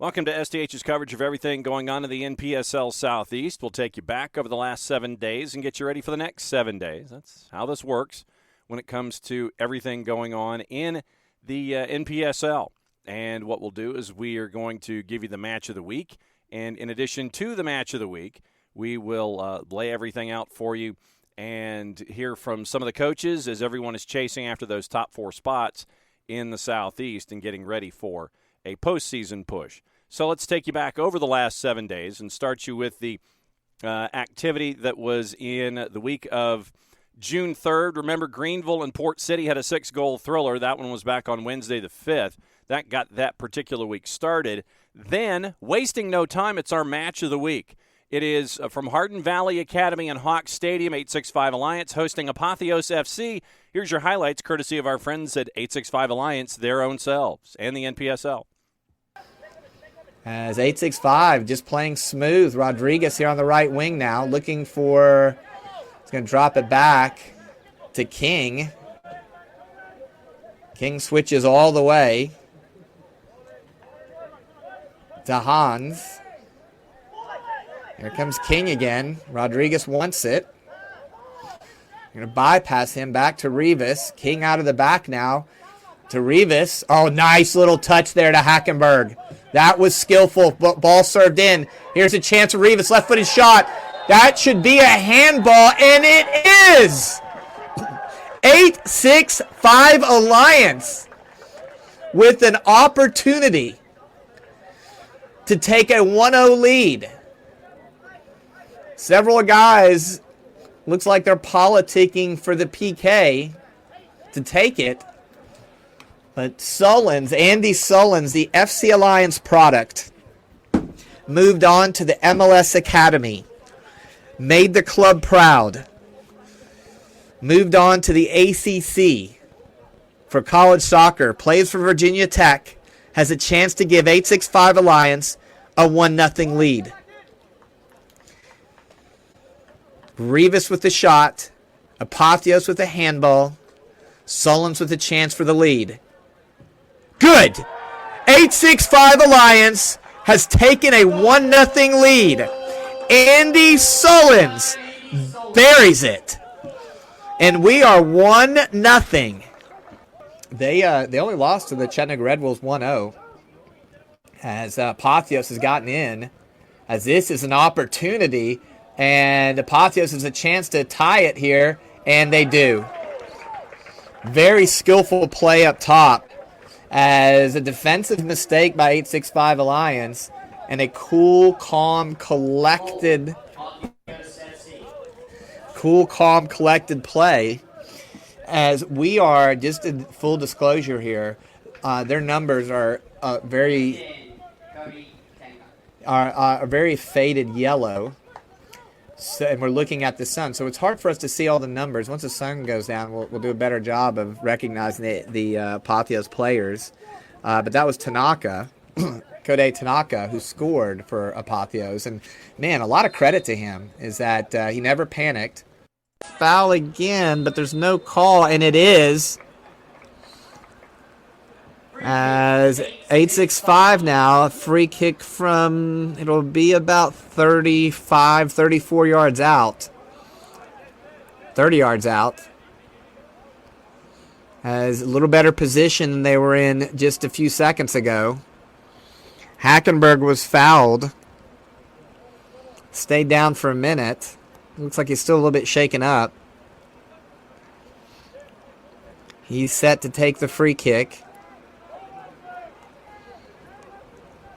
Welcome to SDH's coverage of everything going on in the NPSL Southeast. We'll take you back over the last 7 days and get you ready for the next 7 days. That's how this works when it comes to everything going on in the NPSL. And what we'll do is we are going to give you the match of the week. And in addition to the match of the week, we will lay everything out for you and hear from some of the coaches as everyone is chasing after those top 4 spots in the Southeast and getting ready for a postseason push. So let's take you back over the last 7 days and start you with the activity that was in the week of June 3rd. Remember, Greenville and Port City had a 6-goal thriller. That one was back on Wednesday the 5th. That got that particular week started. Then, wasting no time, it's our match of the week. It is from Hardin Valley Academy and Hawk Stadium, 865 Alliance, hosting Apotheos FC. Here's your highlights, courtesy of our friends at 865 Alliance, their own selves, and the NPSL. As 865 just playing smooth. Rodriguez here on the right wing now, looking for, he's going to drop it back to King. King switches all the way to Hans. Here comes King again. Rodriguez wants it. Going to bypass him back to Rivas. King out of the back now to Rivas. Oh, nice little touch there to Hackenberg. That was skillful. Ball served in. Here's a chance for Rivas. Left-footed shot. That should be a handball, and it is! 865 Alliance with an opportunity to take a 1-0 lead. Several guys, looks like they're politicking for the PK to take it. But Sullins, Andy Sullins, the FC Alliance product, moved on to the MLS Academy, made the club proud, moved on to the ACC for college soccer, plays for Virginia Tech, has a chance to give 865 Alliance a 1-0 lead. Rivas with the shot, Apotheos with the handball, Sullins with a chance for the lead. Good! 865 Alliance has taken a 1-0 lead. Andy Sullins buries it. And we are 1-0. They only lost to the Chattanooga Red Wolves 1-0. As Apotheos has gotten in. As this is an opportunity. And Apotheos has a chance to tie it here. And they do. Very skillful play up top. As a defensive mistake by 865 Alliance and a cool, calm, collected play. As we are, just in full disclosure here, their numbers are very faded yellow. So, and we're looking at the sun, so it's hard for us to see all the numbers. Once the sun goes down, we'll do a better job of recognizing the Apotheos players. But that was Tanaka, Kodai Tanaka, who scored for Apotheos. And, man, a lot of credit to him is that he never panicked. Foul again, but there's no call, and it is. As 865 now, a free kick from, it'll be about 34 yards out. 30 yards out. As a little better position than they were in just a few seconds ago. Hackenberg was fouled. Stayed down for a minute. Looks like he's still a little bit shaken up. He's set to take the free kick.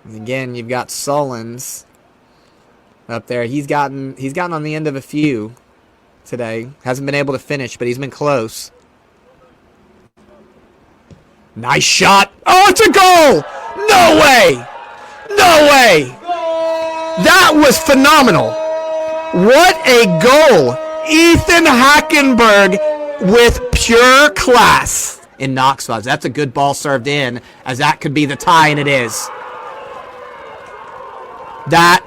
And again, you've got Sullins up there. He's gotten on the end of a few today. Hasn't been able to finish, but he's been close. Nice shot. Oh, it's a goal! No way! No way! That was phenomenal. What a goal. Ethan Hackenberg with pure class in Knoxville. That's a good ball served in, as that could be the tie, and it is. That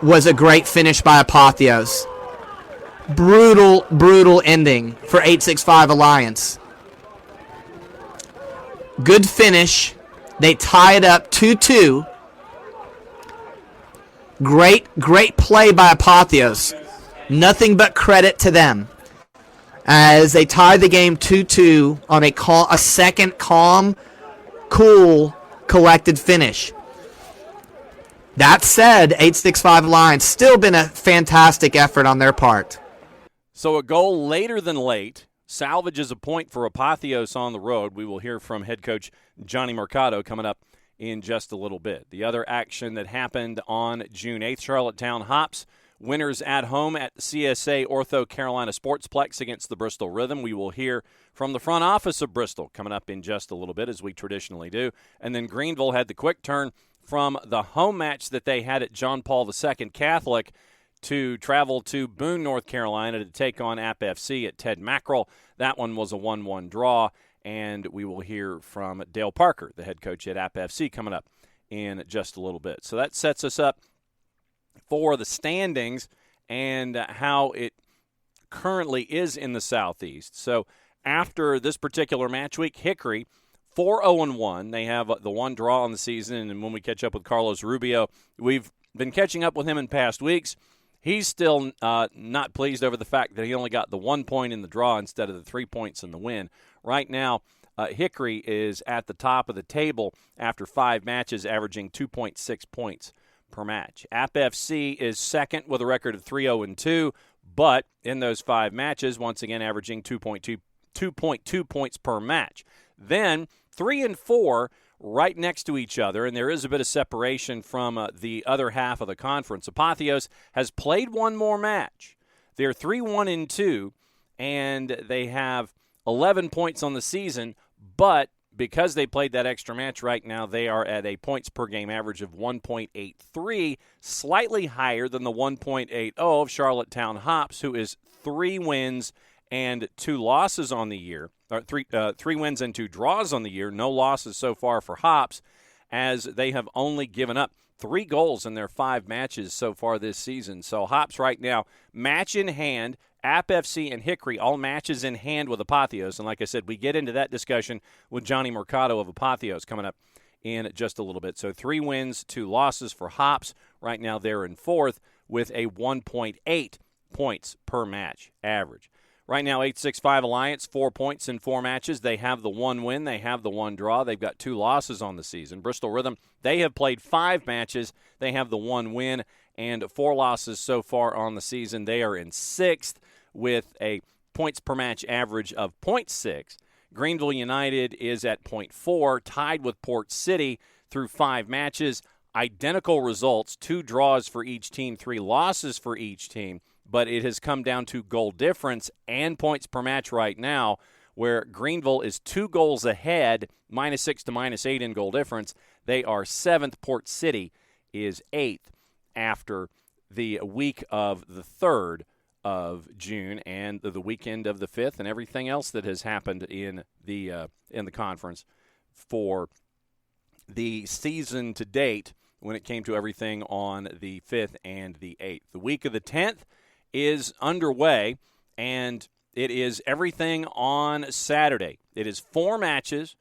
was a great finish by Apotheos. Brutal, brutal ending for 865 Alliance. Good finish. They tie it up 2-2. Great play by Apotheos. Nothing but credit to them as they tied the game 2-2 on a second calm, cool, collected finish. That said, 865 Alliance still been a fantastic effort on their part. So a goal later than late salvages a point for Apotheos on the road. We will hear from head coach Jonny Mercado coming up in just a little bit. The other action that happened on June 8th, Charlottetown Hops, winners at home at the CSA Ortho Carolina Sportsplex against the Bristol Rhythm. We will hear from the front office of Bristol coming up in just a little bit, as we traditionally do. And then Greenville had the quick turn from the home match that they had at John Paul II Catholic to travel to Boone, North Carolina to take on App FC at Ted Mackerel. That one was a 1-1 draw, and we will hear from Dale Parker, the head coach at App FC, coming up in just a little bit. So that sets us up for the standings and how it currently is in the Southeast. So after this particular match week, Hickory 4-0-1. They have the one draw on the season, and when we catch up with Carlos Rubio, we've been catching up with him in past weeks. He's still not pleased over the fact that he only got the 1 point in the draw instead of the 3 points in the win. Right now, Hickory is at the top of the table after 5 matches, averaging 2.6 points per match. App FC is second with a record of 3-0-2, but in those 5 matches, once again averaging 2.2 points per match. Then 3 and 4 right next to each other, and there is a bit of separation from the other half of the conference. Apotheos has played one more match. They're 3-1-2, and they have 11 points on the season, but because they played that extra match right now, they are at a points per game average of 1.83, slightly higher than the 1.80 of Charlottetown Hops, who is 3 wins and 2 losses on the year. Or 3 wins and 2 draws on the year. No losses so far for Hops, as they have only given up 3 goals in their 5 matches so far this season. So Hops right now, match in hand. App FC and Hickory, all matches in hand with Apotheos. And like I said, we get into that discussion with Jonny Mercado of Apotheos coming up in just a little bit. So 3 wins, 2 losses for Hops. Right now they're in 4th with a 1.8 points per match average. Right now, 865 Alliance, 4 points in 4 matches. They have the 1 win. They have the 1 draw. They've got 2 losses on the season. Bristol Rhythm, they have played 5 matches. They have the 1 win and 4 losses so far on the season. They are in 6th with a points per match average of 0.6. Greenville United is at 0.4, tied with Port City through 5 matches. Identical results, 2 draws for each team, 3 losses for each team. But it has come down to goal difference and points per match right now, where Greenville is 2 goals ahead, -6 to -8 in goal difference. They are 7th. Port City is 8th after the week of the 3rd of June and the weekend of the 5th and everything else that has happened in the conference for the season to date when it came to everything on the 5th and the 8th. The week of the 10th is underway, and it is everything on Saturday. It is 4 matches,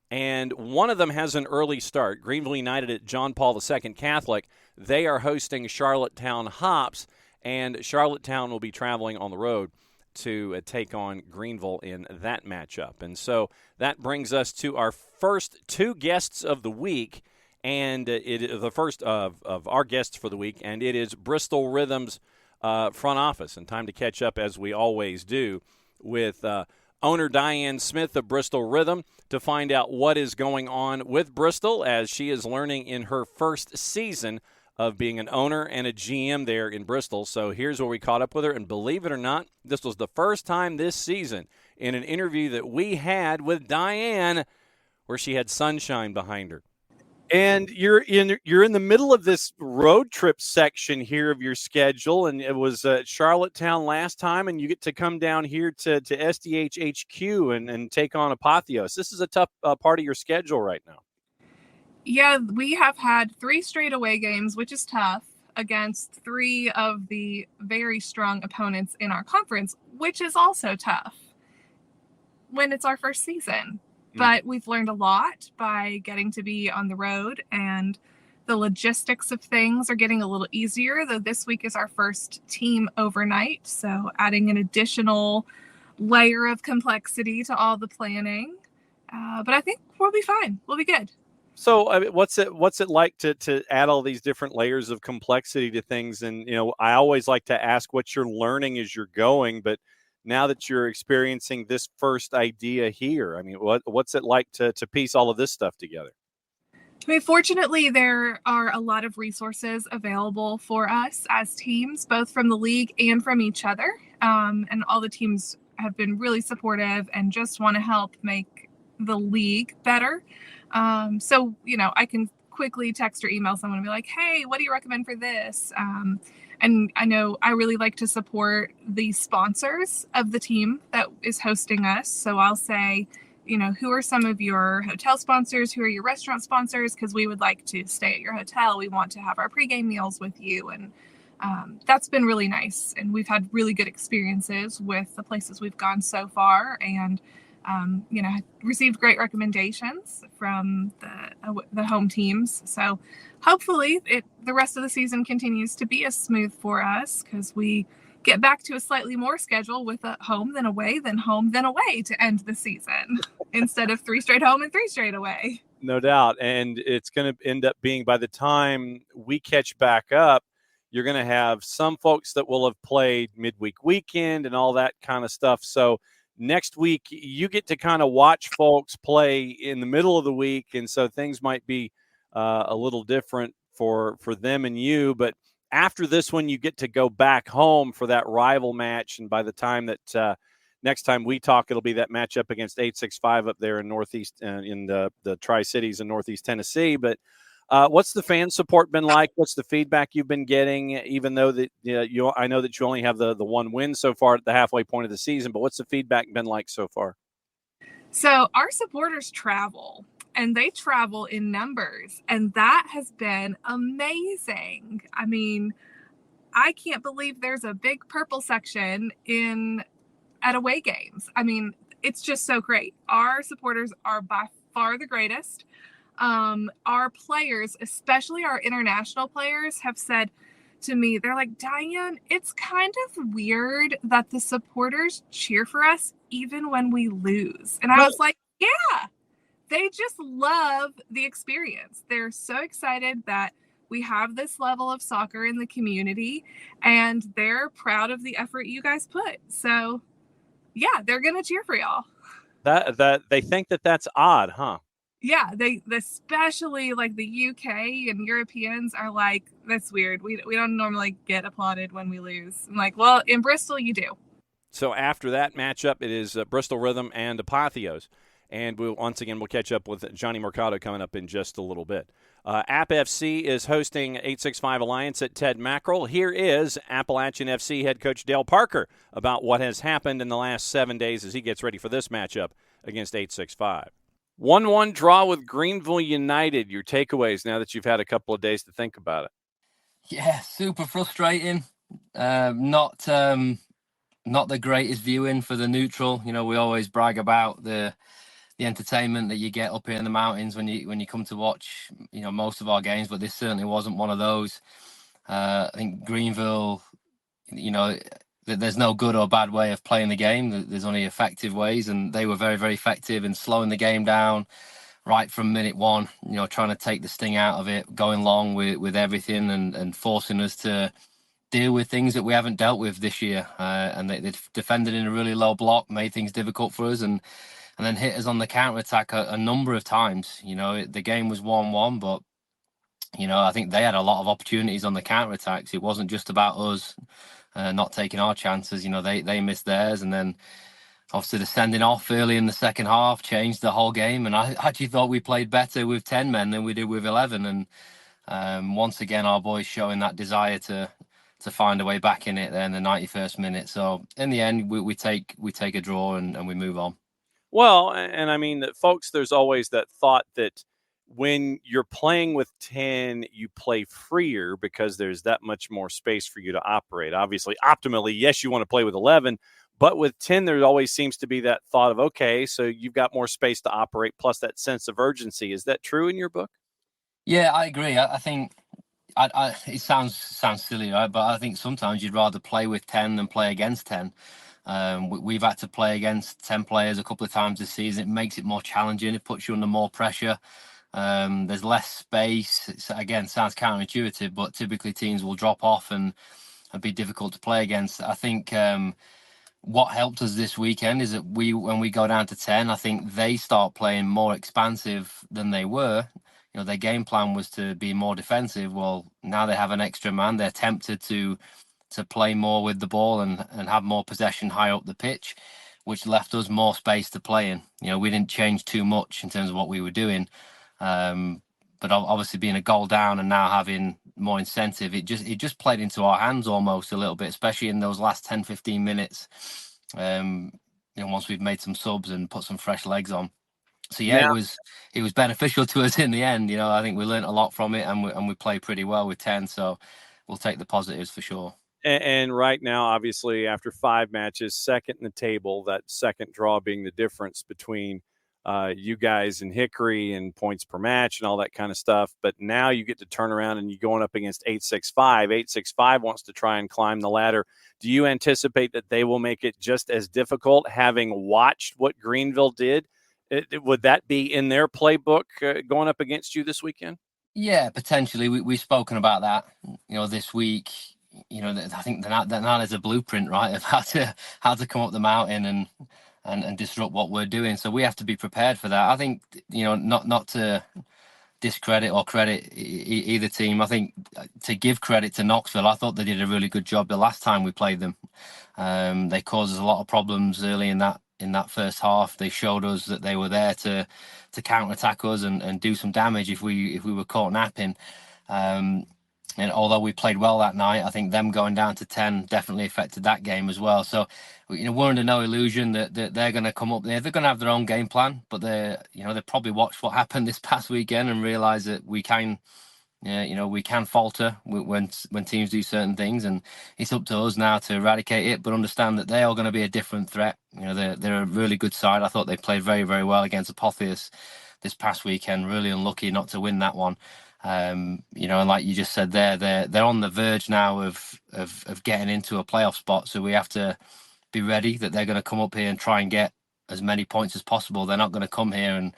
and one of them has an early start. Greenville United at John Paul II Catholic. They are hosting Charlottetown Hops, and Charlottetown will be traveling on the road to take on Greenville in that matchup. And so that brings us to our first 2 guests of the week, and it is the first of our guests for the week, and it is Bristol Rhythm's front office, and time to catch up, as we always do, with owner Diane Smith of Bristol Rhythm to find out what is going on with Bristol as she is learning in her first season of being an owner and a GM there in Bristol. So here's where we caught up with her, and believe it or not, this was the first time this season in an interview that we had with Diane where she had sunshine behind her. And you're in the middle of this road trip section here of your schedule, and it was Charlottetown last time, and you get to come down here to SDH HQ and take on Apotheos. This is a tough part of your schedule right now. Yeah, we have had 3 straight away games, which is tough, against 3 of the very strong opponents in our conference, which is also tough when it's our first season. But we've learned a lot by getting to be on the road, and The logistics of things are getting a little easier, though this week is our first team overnight. So adding an additional layer of complexity to all the planning. But I think we'll be fine. We'll be good. So I mean, what's it like to add all these different layers of complexity to things? And, I always like to ask what you're learning as you're going, but now that you're experiencing this first idea here, I mean, what's it like to piece all of this stuff together? I mean, fortunately, there are a lot of resources available for us as teams, both from the league and from each other. And all the teams have been really supportive and just want to help make the league better. So, I can quickly text or email someone and be like, hey, what do you recommend for this? And I know I really like to support the sponsors of the team that is hosting us. So I'll say, who are some of your hotel sponsors? Who are your restaurant sponsors? Because we would like to stay at your hotel. We want to have our pregame meals with you. And that's been really nice. And we've had really good experiences with the places we've gone so far. And received great recommendations from the home teams. So hopefully the rest of the season continues to be as smooth for us, because we get back to a slightly more schedule with a home then away, then home then away to end the season instead of 3 straight home and 3 straight away. No doubt. And it's going to end up being, by the time we catch back up, you're going to have some folks that will have played midweek weekend and all that kind of stuff. So next week, you get to kind of watch folks play in the middle of the week, and so things might be a little different for them and you. But after this one, you get to go back home for that rival match, and by the time that next time we talk, it'll be that matchup against 865 up there in Northeast, in the Tri-Cities in Northeast Tennessee. But what's the fan support been like? What's the feedback you've been getting? Even though that I know that you only have the one win so far at the halfway point of the season, but what's the feedback been like so far? So our supporters travel, and they travel in numbers, and that has been amazing. I mean, I can't believe there's a big purple section at away games. I mean, it's just so great. Our supporters are by far the greatest. Our players, especially our international players, have said to me, they're like, Diane, it's kind of weird that the supporters cheer for us even when we lose. And I was like, yeah, they just love the experience. They're so excited that we have this level of soccer in the community, and they're proud of the effort you guys put. So yeah, they're going to cheer for y'all. That they think that's odd, huh? Yeah, they especially like the UK and Europeans are like, that's weird. We don't normally get applauded when we lose. I'm like, well, in Bristol, you do. So after that matchup, it is Bristol Rhythm and Apotheos. And we'll catch up with Jonny Mercado coming up in just a little bit. App FC is hosting 865 Alliance at Ted Mackerel. Here is Appalachian FC head coach Dale Parker about what has happened in the last 7 days as he gets ready for this matchup against 865. 1-1 draw with Greenville United. Your takeaways now that you've had a couple of days to think about it. Yeah, super frustrating. Not the greatest viewing for the neutral. We always brag about the entertainment that you get up here in the mountains when you come to watch most of our games, but this certainly wasn't one of those. I think Greenville, there's no good or bad way of playing the game. There's only effective ways, and they were very, very effective in slowing the game down right from minute one, trying to take the sting out of it, going long with everything and forcing us to deal with things that we haven't dealt with this year. And they defended in a really low block, made things difficult for us, and then hit us on the counter-attack a number of times. The game was 1-1, but I think they had a lot of opportunities on the counter-attacks. It wasn't just about us not taking our chances. They missed theirs, and then obviously the sending off early in the second half changed the whole game. And I actually thought we played better with 10 men than we did with 11. And once again, our boys showing that desire to find a way back in it there in the 91st minute. So in the end, we take a draw and we move on. Well, and I mean, folks, there's always that thought that when you're playing with 10, you play freer because there's that much more space for you to operate. Obviously, optimally, yes, you want to play with 11, but with 10, there always seems to be that thought of, okay, so you've got more space to operate plus that sense of urgency. Is that true in your book? Yeah, I agree. I think it sounds silly, right? But I think sometimes you'd rather play with 10 than play against 10. We've had to play against 10 players a couple of times this season. It makes it more challenging. It puts you under more pressure. There's less space. Again, sounds counterintuitive, but typically teams will drop off and be difficult to play against. I think what helped us this weekend is that when we go down to 10, I think they start playing more expansive than they were. Their game plan was to be more defensive. Well, now they have an extra man. They're tempted to play more with the ball and have more possession high up the pitch, which left us more space to play in. We didn't change too much in terms of what we were doing. But obviously being a goal down and now having more incentive, it just played into our hands almost a little bit, especially in those last 10, 15 minutes. Once we've made some subs and put some fresh legs on. So yeah, it was beneficial to us in the end. I think we learned a lot from it, and we played pretty well with 10. So we'll take the positives for sure. And right now, obviously, after 5 matches, second in the table, that second draw being the difference between you guys and Hickory and points per match and all that kind of stuff. But now you get to turn around and you're going up against 865. 865 wants to try and climb the ladder. Do you anticipate that they will make it just as difficult, having watched what Greenville did? Would that be in their playbook going up against you this weekend? Yeah, potentially. We've spoken about that, this week. I think that now is a blueprint, right, of how to come up the mountain and disrupt what we're doing. So we have to be prepared for that. I think, not to discredit or credit either team. I think to give credit to Knoxville, I thought they did a really good job the last time we played them. They caused us a lot of problems early in that first half. They showed us that they were there to counter-attack us and do some damage if we were caught napping. And although we played well that night, I think them going down to 10 definitely affected that game as well. So, we're under no illusion that they're going to come up there. They're going to have their own game plan, but they probably watched what happened this past weekend and realised that we can falter when teams do certain things, and it's up to us now to eradicate it. But understand that they are going to be a different threat. They're a really good side. I thought they played very, very well against Apotheos this past weekend. Really unlucky not to win that one. And like you just said they're on the verge now of getting into a playoff spot. So we have to be ready that they're going to come up here and try and get as many points as possible. They're not going to come here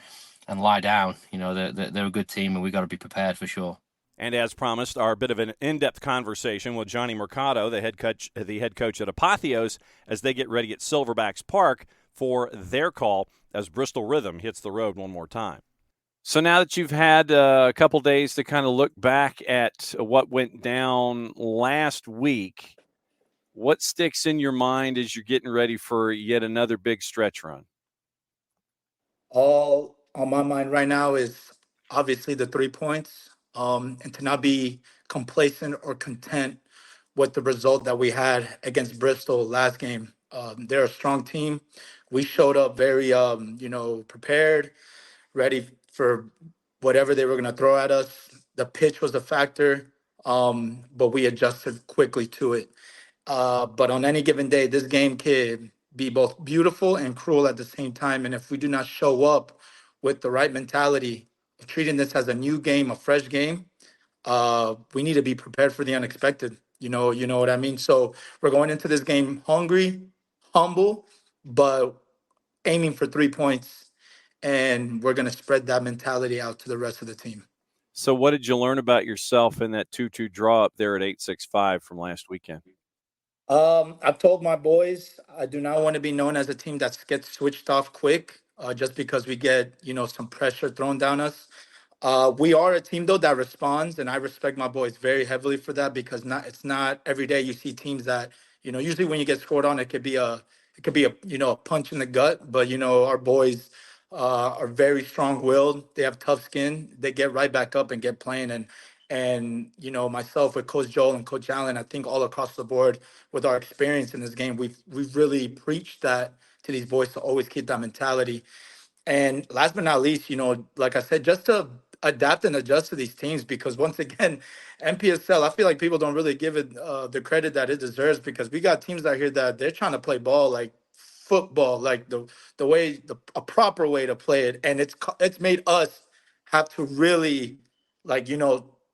and lie down. They're a good team, and we've got to be prepared for sure. And as promised, our bit of an in-depth conversation with Jonny Mercado, the head coach at Apotheos, as they get ready at Silverbacks Park for their call as Bristol Rhythm hits the road one more time. So now that you've had a couple days to kind of look back at what went down last week, what sticks in your mind as you're getting ready for yet another big stretch run? All on my mind right now is obviously the 3 points, and to not be complacent or content with the result that we had against Bristol last game. They're a strong team. We showed up very, prepared, ready for whatever they were going to throw at us. The pitch was a factor, but we adjusted quickly to it. But on any given day, this game could be both beautiful and cruel at the same time. And if we do not show up with the right mentality, treating this as a new game, a fresh game, we need to be prepared for the unexpected. You know what I mean? So we're going into this game hungry, humble, but aiming for 3 points. And we're going to spread that mentality out to the rest of the team. So what did you learn about yourself in that 2-2 draw up there at 865 from last weekend? I've told my boys I do not want to be known as a team that gets switched off quick, just because we get some pressure thrown down us. We are a team though that responds, and I respect my boys very heavily for that, because it's not every day you see teams that usually when you get scored on, it could be a a punch in the gut, but our boys are very strong-willed. They have tough skin. They get right back up and get playing. And myself with Coach Joel and Coach Allen, I think all across the board with our experience in this game, we've really preached that to these boys to always keep that mentality. And last but not least, like I said, just to adapt and adjust to these teams, because once again, NPSL, I feel like people don't really give it the credit that it deserves, because we got teams out here that they're trying to play ball like football, like the way a proper way to play it, and it's made us have to really like,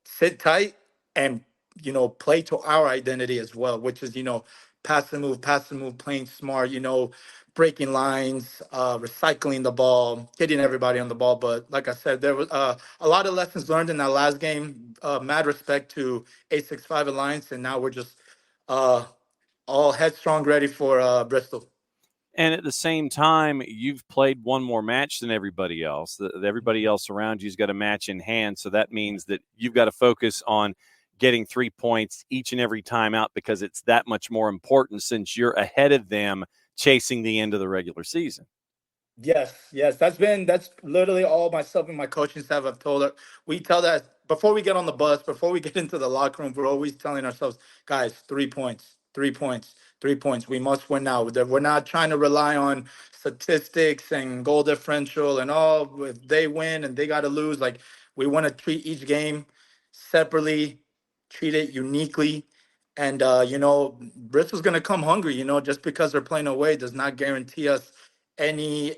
sit tight and, play to our identity as well, which is, pass and move, playing smart, breaking lines, recycling the ball, hitting everybody on the ball. But like I said, there was a lot of lessons learned in that last game. Mad respect to 865 Alliance. And now we're just all headstrong, ready for Bristol. And at the same time, you've played one more match than everybody else. Everybody else around you's got a match in hand. So that means that you've got to focus on getting 3 points each and every time out, because it's that much more important since you're ahead of them chasing the end of the regular season. Yes. That's literally all myself and my coaching staff have told her. We tell that before we get on the bus, before we get into the locker room, we're always telling ourselves, guys, 3 points, 3 points, 3 points. We must win now. We're not trying to rely on statistics and goal differential and all. If they win and they got to lose, like, we want to treat each game separately, treat it uniquely. And, Bristol's going to come hungry, just because they're playing away does not guarantee us any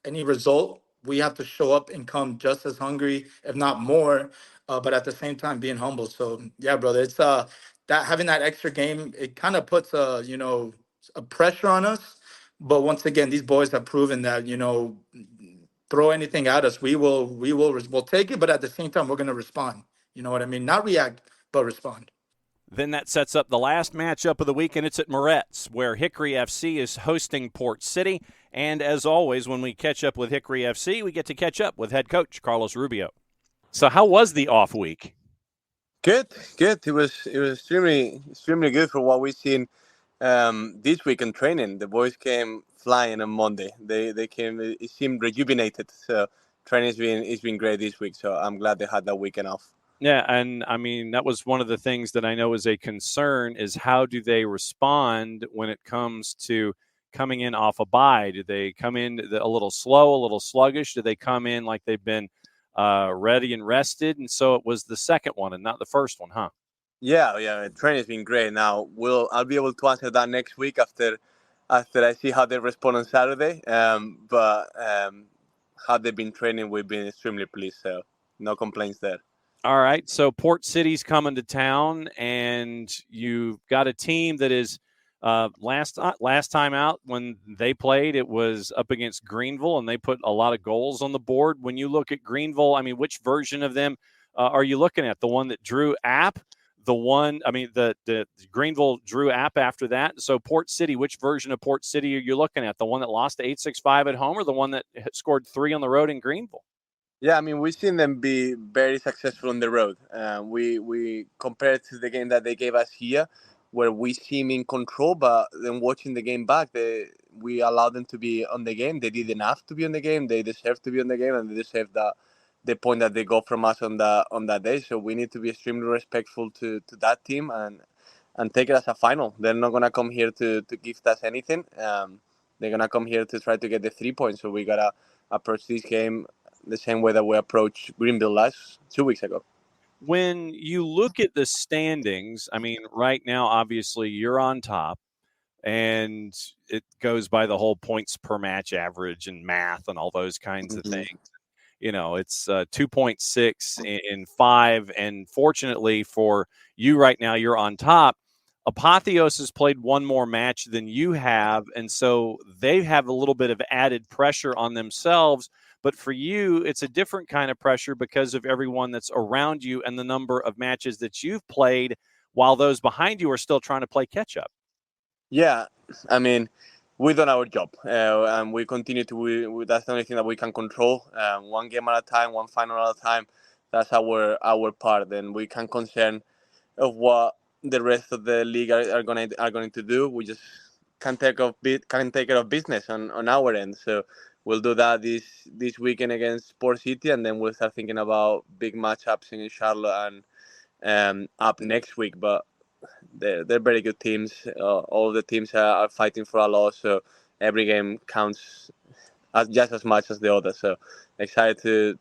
result. We have to show up and come just as hungry, if not more, but at the same time being humble. So yeah, brother, it's that having that extra game, it kind of puts a pressure on us. But once again, these boys have proven that, throw anything at us, we'll take it, but at the same time we're going to respond. You know what I mean? Not react, but respond. Then that sets up the last matchup of the week, and it's at Moretz, where Hickory FC is hosting Port City. And as always, when we catch up with Hickory FC, we get to catch up with head coach Carlos Rubio. So how was the off week? Good. It was extremely good for what we've seen this week in training. The boys came flying on Monday. They came. It seemed rejuvenated. So training has been great this week. So I'm glad they had that weekend off. Yeah, and I mean, that was one of the things that I know is a concern, is how do they respond when it comes to coming in off a bye? Do they come in a little slow, a little sluggish? Do they come in like they've been ready and rested? And so it was the second one and not the first one, huh? Yeah. Training has been great. Now I'll be able to answer that next week after I see how they respond on Saturday. But how they've been training, we've been extremely pleased. So no complaints there. All right, so Port City's coming to town, and you've got a team that is last time out when they played, it was up against Greenville, and they put a lot of goals on the board. When you look at Greenville, I mean, which version of them are you looking at? The one that drew App? The Greenville drew App after that. So Port City, which version of Port City are you looking at? The one that lost to 865 at home, or the one that scored 3 on the road in Greenville? Yeah, I mean, we've seen them be very successful on the road. We compared to the game that they gave us here, where we seem in control, but then watching the game back, we allowed them to be on the game. They did enough to be on the game. They deserve to be on the game, and they deserve the point that they got from us on that day. So we need to be extremely respectful to that team and take it as a final. They're not gonna come here to gift us anything. They're gonna come here to try to get the 3 points. So we gotta approach this game the same way that we approached Greenville 2 weeks ago. When you look at the standings, I mean, right now, obviously, you're on top, and it goes by the whole points per match average and math and all those kinds of things. You know, it's 2.6 in 5, and fortunately for you right now, you're on top. Apotheos has played one more match than you have, and so they have a little bit of added pressure on themselves. But for you, it's a different kind of pressure because of everyone that's around you and the number of matches that you've played, while those behind you are still trying to play catch-up. Yeah, I mean, we've done our job, and we continue to. That's the only thing that we can control. One game at a time, one final at a time. That's our part. And we can concern of what the rest of the league are going to do. We just can't take care of business on our end. So we'll do that this weekend against Port City, and then we'll start thinking about big matchups in Charlotte and up next week. But they're very good teams. All the teams are fighting for a lot, so every game counts just as much as the other. So excited to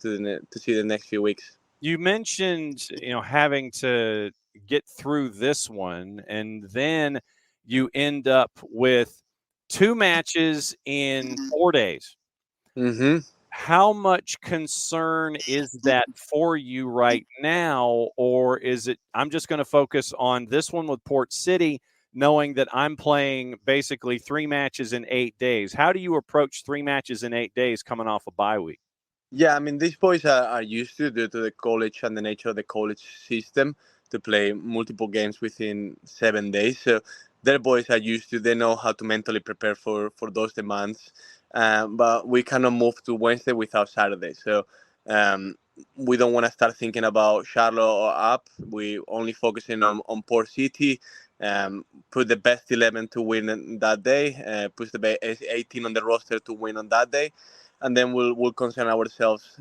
see the next few weeks. You mentioned, having to get through this one, and then you end up with 2 matches in 4 days. Mm-hmm. How much concern is that for you right now, or is it I'm just going to focus on this one with Port City, knowing that I'm playing basically 3 matches in 8 days? How do you approach 3 matches in 8 days coming off a bye week? Yeah, I mean, these boys are used to, due to the college and the nature of the college system, to play multiple games within 7 days. So their boys are used to, they know how to mentally prepare for those demands. But we cannot move to Wednesday without Saturday. So we don't want to start thinking about Charlotte or up. We only focusing on Port City. Put the best 11 to win that day. Put the best 18 on the roster to win on that day. And then we'll concern ourselves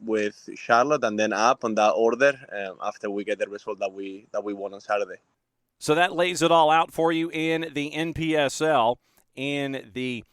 with Charlotte and then up on that order after we get the result that we won on Saturday. So that lays it all out for you in the NPSL in the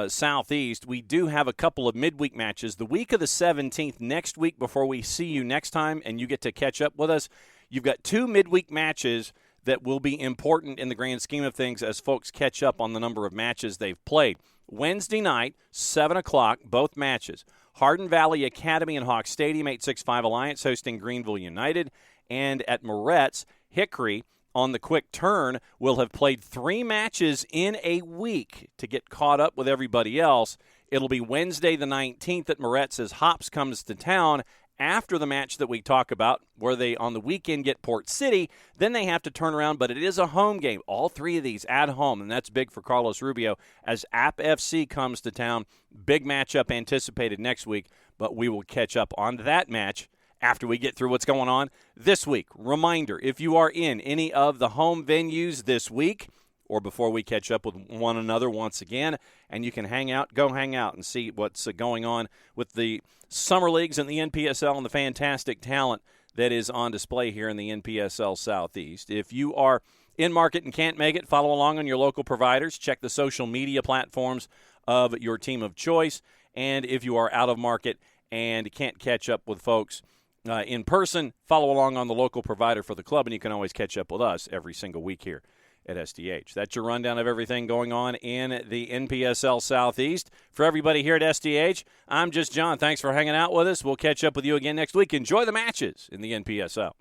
Southeast. We do have a couple of midweek matches. The week of the 17th, next week, before we see you next time and you get to catch up with us, you've got 2 midweek matches that will be important in the grand scheme of things as folks catch up on the number of matches they've played. Wednesday night, 7 o'clock, both matches. Hardin Valley Academy in Hawk Stadium, 865 Alliance hosting Greenville United. And at Moretz, Hickory on the quick turn will have played 3 matches in a week to get caught up with everybody else. It'll be Wednesday the 19th at Moretz as Hops comes to town after the match that we talk about, where they on the weekend get Port City. Then they have to turn around, but it is a home game. All 3 of these at home, and that's big for Carlos Rubio as App FC comes to town. Big matchup anticipated next week, but we will catch up on that match after we get through what's going on this week. Reminder, if you are in any of the home venues this week, or before we catch up with one another once again, and you can go hang out and see what's going on with the summer leagues and the NPSL and the fantastic talent that is on display here in the NPSL Southeast. If you are in market and can't make it, follow along on your local providers. Check the social media platforms of your team of choice. And if you are out of market and can't catch up with folks in person, follow along on the local provider for the club, and you can always catch up with us every single week here at SDH. That's your rundown of everything going on in the NPSL Southeast. For everybody here at SDH, I'm just John. Thanks for hanging out with us. We'll catch up with you again next week. Enjoy the matches in the NPSL.